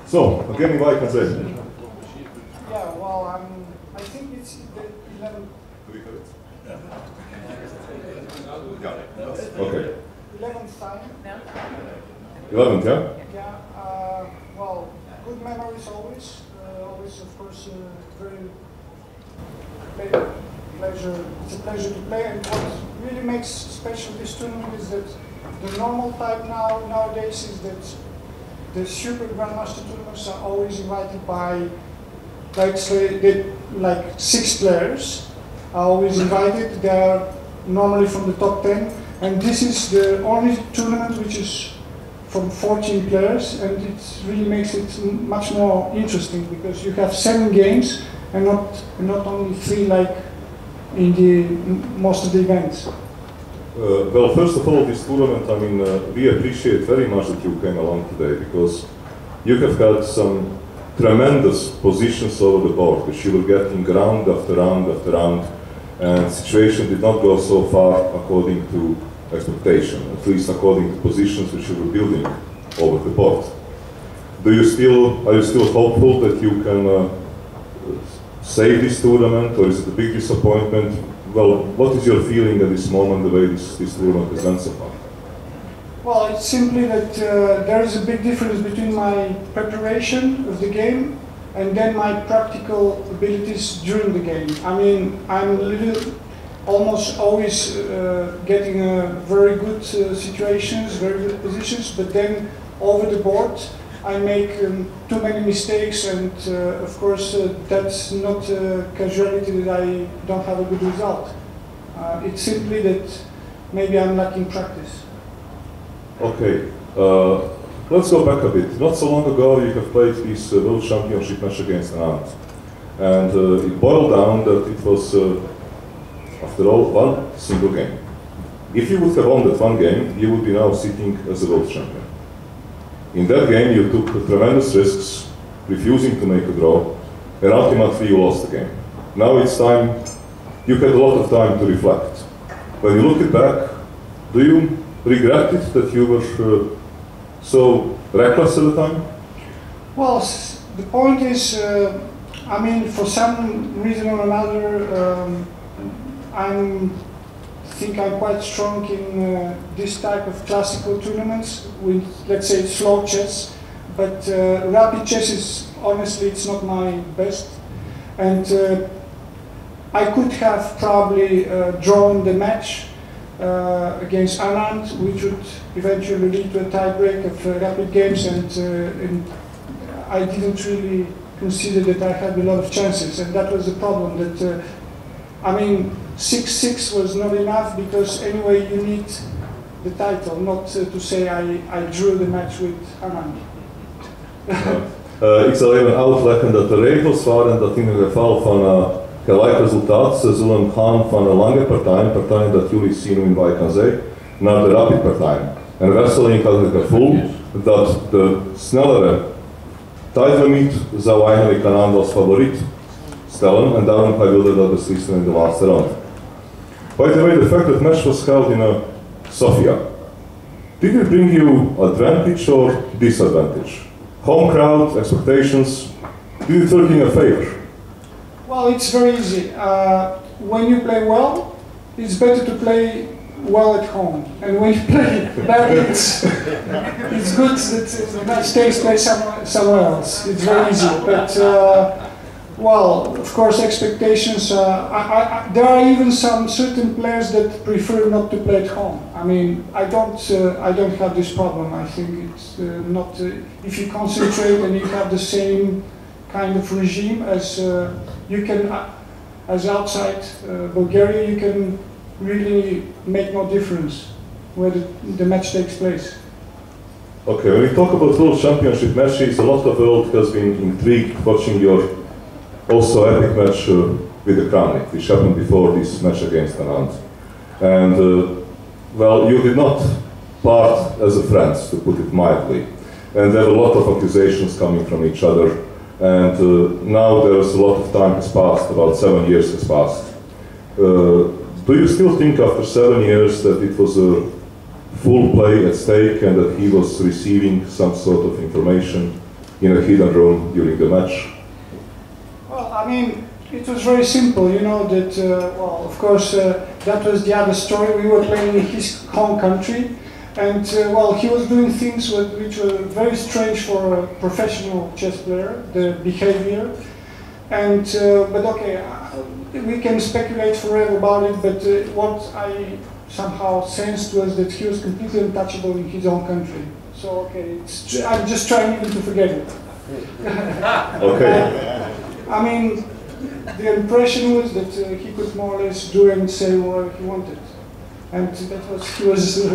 So, again, if I can say. Yeah, well, I think it's the 11th. Okay. 11th time. 11th, yeah? Yeah, well, good memories always. Always, of course, very pleasure. It's a pleasure to play. And what really makes special this tournament is that the normal type nowadays is that the Super Grandmaster tournaments are always invited by, like say, like 6 players are always invited. They are normally from the top 10, and this is the only tournament which is from 14 players, and it really makes it much more interesting because you have 7 games and not only 3 like in the most of the events. Well, first of all, this tournament, I mean, we appreciate very much that you came along today because you have had some tremendous positions over the board, which you were getting round after round after round, and the situation did not go so far according to expectation, at least according to positions which you were building over the board. Are you still hopeful that you can save this tournament, or is it a big disappointment? Well, what is your feeling at this moment, the way this tournament has gone so far? Well, it's simply that there is a big difference between my preparation of the game and then my practical abilities during the game. I mean, I'm almost always getting very good situations, very good positions, but then over the board I make too many mistakes, and of course that's not a casualty that I don't have a good result. It's simply that maybe I'm lacking practice. Okay, let's go back a bit. Not so long ago you have played this World Championship match against Anand, and it boiled down that it was, after all, one single game. If you would have won that one game, you would be now sitting as a world champion. In that game you took tremendous risks, refusing to make a draw, and ultimately you lost the game. Now it's time, you had a lot of time to reflect. When you look it back, do you regret it that you were so reckless at the time? Well, the point is, I mean, for some reason or another, I think I'm quite strong in this type of classical tournaments with, let's say, slow chess, but rapid chess is, honestly, it's not my best. And I could have probably drawn the match against Anand, which would eventually lead to a tiebreak of rapid games, and I didn't really consider that I had a lot of chances, and that was the problem. That I mean, 6-6 was not enough because anyway you need the title, not to say I drew the match with Anand. Ik zal even uitleggen dat de regels waren dat in het geval van gelijk resultaat ze zullen gaan van een lange partij dat jullie zien in Wijkazee, naar de rapid partij. En Veselin had het gevoel dat de snellere tijdlimiet zou eigenlijk Anand als favoriet stellen, en daarom hij wilde dat beslissen in de laatste round. By the way, the fact that the match was held in Sofia, did it bring you advantage or disadvantage? Home crowd, expectations, did it work in your favor? Well, it's very easy. When you play well, it's better to play well at home. And when you play badly, it's good that the match takes place somewhere else. It's very easy. But, well, of course, expectations. There are even some certain players that prefer not to play at home. I mean, I don't have this problem. I think it's not. If you concentrate and you have the same kind of regime as you can, as outside Bulgaria, you can really make no difference where the match takes place. Okay, when we talk about World Championship matches, a lot of the world has been intrigued watching your also epic match with the Kramnik, which happened before this match against Anand. And, well, you did not part as a friends, to put it mildly. And there were a lot of accusations coming from each other. And now there's a lot of time has passed, about 7 years has passed. Do you still think after 7 years that it was a full play at stake and that he was receiving some sort of information in a hidden room during the match? Well, I mean, it was very simple, you know, that, well, of course, that was the other story. We were playing in his home country, and, well, he was doing things which were very strange for a professional chess player, the behavior. And, but okay, we can speculate forever about it, but what I somehow sensed was that he was completely untouchable in his own country. So, okay, I'm just trying even to forget it. Okay. I mean, the impression was that he could more or less do and say what he wanted. And that was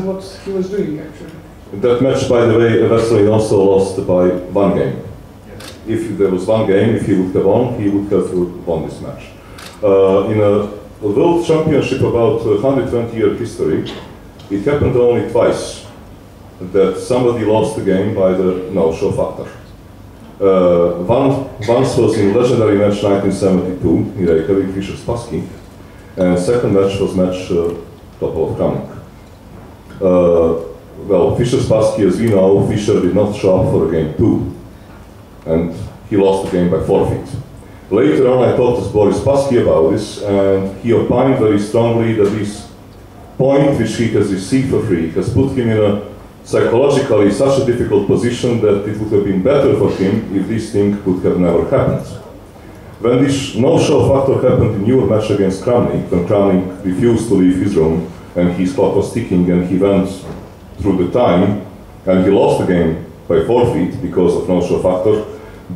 what he was doing, actually. In that match, by the way, Veselin also lost by one game. If there was one game, if he would have won, he would have won this match. In a World Championship about 120-year history, it happened only twice that somebody lost the game by the no-show factor. Once was in legendary match 1972 in Reykjavik, Fischer-Spassky, and second match was match Topalov-Kramnik. Well, Fischer-Spassky, as we know, Fischer did not show up for game 2, and he lost the game by forfeit. Later on, I talked to Boris Spassky about this, and he opined very strongly that this point which he has received for free has put him in a psychologically such a difficult position that it would have been better for him if this thing would have never happened. When this no-show factor happened in your match against Kramnik, when Kramnik refused to leave his room and his clock was ticking and he went through the time and he lost the game by forfeit because of no-show factor,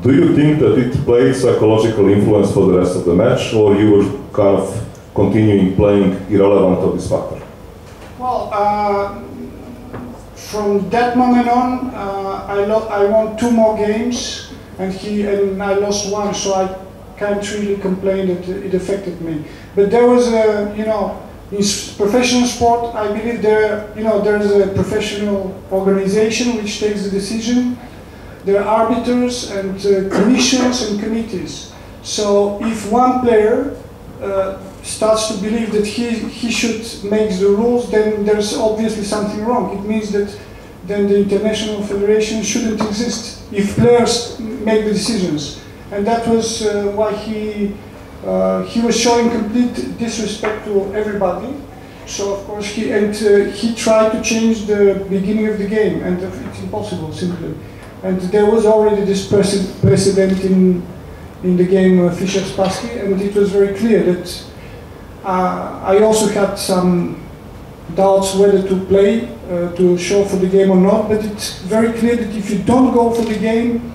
do you think that it played psychological influence for the rest of the match, or you were kind of continuing playing irrelevant of this factor? Well, from that moment on, I won 2 more games, and I lost 1, so I can't really complain that it affected me. But there was a, you know, in professional sport, I believe there is a professional organization which takes the decision. There are arbiters and commissions and committees. So if one player starts to believe that he should make the rules, then there's obviously something wrong. It means that then the international federation shouldn't exist if players make the decisions. And that was why he was showing complete disrespect to everybody. So of course he tried to change the beginning of the game, and it's impossible simply. And there was already this precedent in the game Fischer-Spassky, and it was very clear that I also had some doubts whether to play, to show for the game or not, but it's very clear that if you don't go for the game,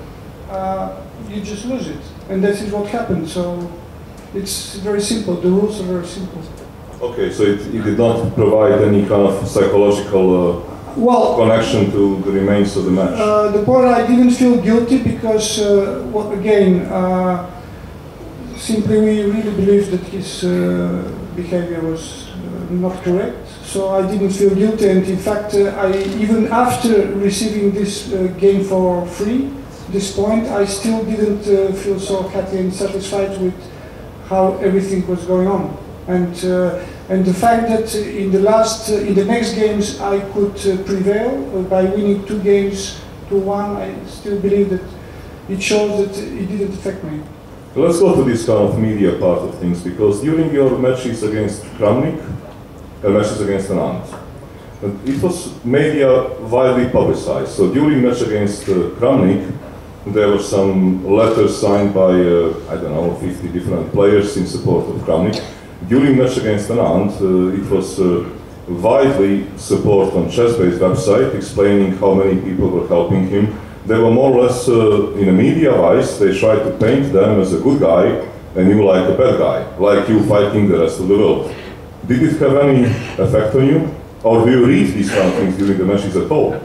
you just lose it. And that is what happened, so it's very simple, the rules are very simple. Okay, so it did not provide any kind of psychological connection to the remains of the match? The point, I didn't feel guilty because, again, simply we really believed that his behavior was not correct. So I didn't feel guilty, and in fact, even after receiving this game for free, this point, I still didn't feel so happy and satisfied with how everything was going on. And the fact that in the next games I could prevail by winning 2 games to 1, I still believe that it shows that it didn't affect me. Let's go to this kind of media part of things, because during your matches against Kramnik and matches against Anand, it was media widely publicized. So during match against Kramnik, there were some letters signed by, I don't know, 50 different players in support of Kramnik. During match against Anand, it was widely support on Chess-based website explaining how many people were helping him. They were more or less, in a media-wise, they tried to paint them as a good guy and you like a bad guy, like you fighting the rest of the world. Did it have any effect on you? Or do you read these kind of things during the matches at all?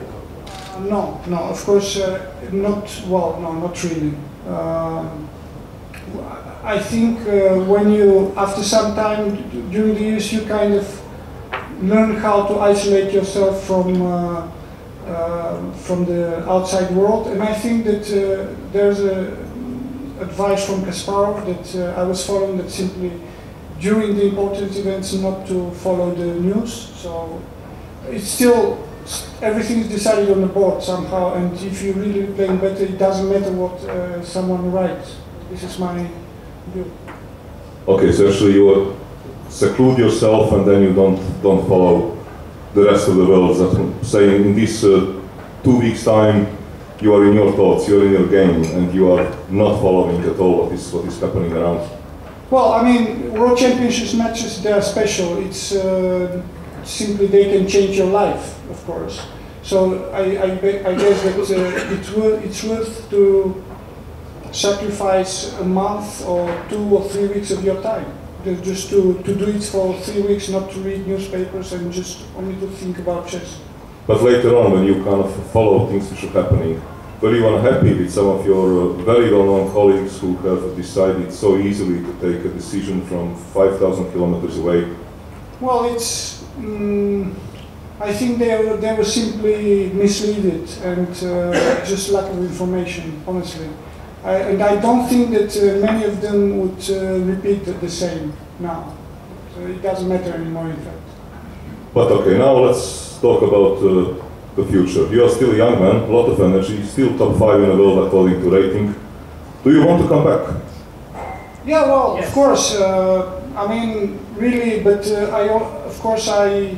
No, of course, not really. I think when you, after some time during the years, you kind of learn how to isolate yourself from the outside world, and I think that there's advice from Kasparov that I was following, that simply during the important events not to follow the news. So it's still everything is decided on the board somehow, and if you're really playing better, it doesn't matter what someone writes. This is my view. Okay, so actually you seclude yourself and then you don't follow the rest of the world. That saying in this 2 weeks' time, you are in your thoughts, you are in your game, and you are not following at all what is happening around. Well, I mean, World Championships matches, they are special. It's simply they can change your life, of course. So I guess that it's worth to sacrifice a month or 2 or 3 weeks of your time. Just to do it for 3 weeks, not to read newspapers and just only to think about chess. But later on, when you kind of follow things which are happening, were you unhappy with some of your very well-known colleagues who have decided so easily to take a decision from 5,000 kilometers away? Well, it's. I think they were simply misled and just lack of information, honestly. And I don't think that many of them would repeat the same now. So it doesn't matter anymore, in fact. But okay, now let's talk about the future. You are still a young man, a lot of energy, still top 5 in the world according to rating. Do you want to come back? Yeah, well, yes. Of course. I mean, really, but of course I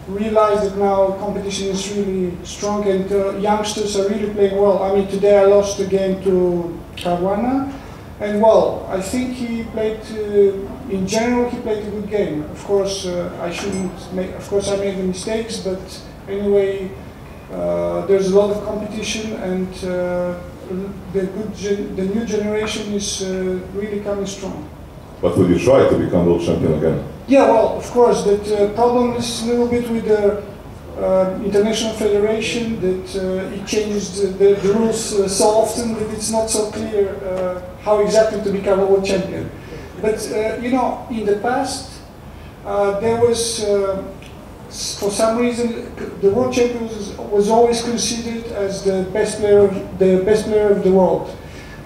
realize that now competition is really strong and youngsters are really playing well. I mean, today I lost the game to Caruana, and well, I think he played, in general, he played a good game. Of course, I shouldn't make, of course I made the mistakes, but anyway, there's a lot of competition and the new generation is really coming strong. But will you try to become world champion again? Yeah, well, of course, the problem is a little bit with the international federation, that it changes the rules so often that it's not so clear how exactly to become a world champion. But, you know, in the past, there was, for some reason, the world champion was always considered as the best player of the world.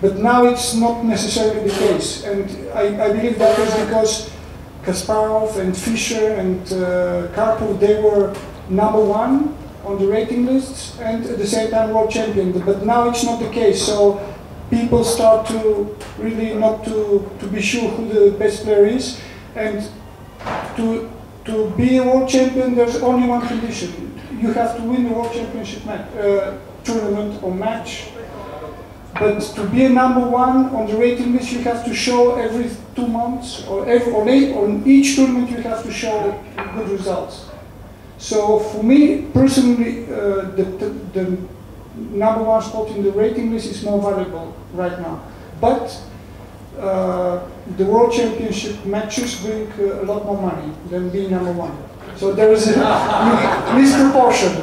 But now it's not necessarily the case, and I believe that was because Kasparov and Fischer and Karpov, they were #1 on the rating lists and at the same time world champion. But now it's not the case, so people start to really not to be sure who the best player is. And to be a world champion, there's only one condition. You have to win the world championship tournament or match. But to be a #1 on the rating list, you have to show every 2 months, or on each tournament you have to show good results. So for me personally, the #1 spot in the rating list is more valuable right now. But the World Championship matches bring a lot more money than being #1. So there is a misproportion.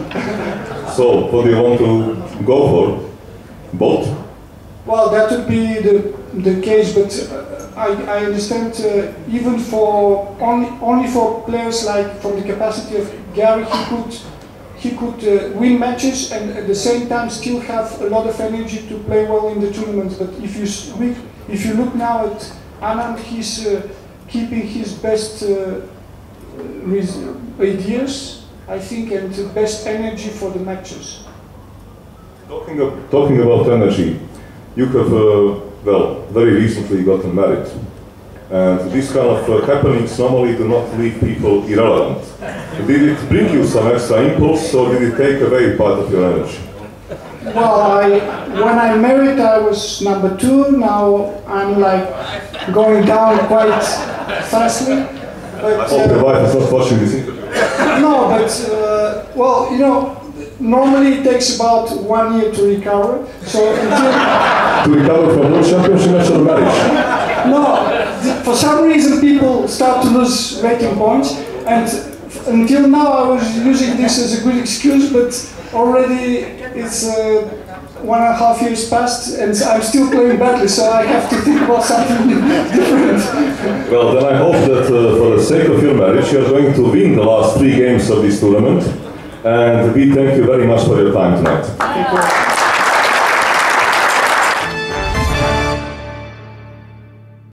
So what do you want to go for? Both? Well, that would be the case, but I understand even for only for players like from the capacity of Gary, he could win matches and at the same time still have a lot of energy to play well in the tournaments. But if you look now at Anand, he's keeping his best ideas, I think, and the best energy for the matches. Talking about energy. You have, well, very recently gotten married. And these kind of happenings normally do not leave people irrelevant. Did it bring you some extra impulse, or did it take away part of your energy? Well, when I married, I was #2. Now I'm like going down quite fastly. But, I hope your wife is not watching this interview. No, but, well, you know, normally it takes about 1 year to recover. So to recover from world championship match or marriage? No, for some reason people start to lose rating points, and until now I was using this as a good excuse, but already it's 1.5 years past and I'm still playing badly, so I have to think about something different. Well, then I hope that for the sake of your marriage, you are going to win the last 3 games of this tournament. And we thank you very much for your time tonight. Thank you.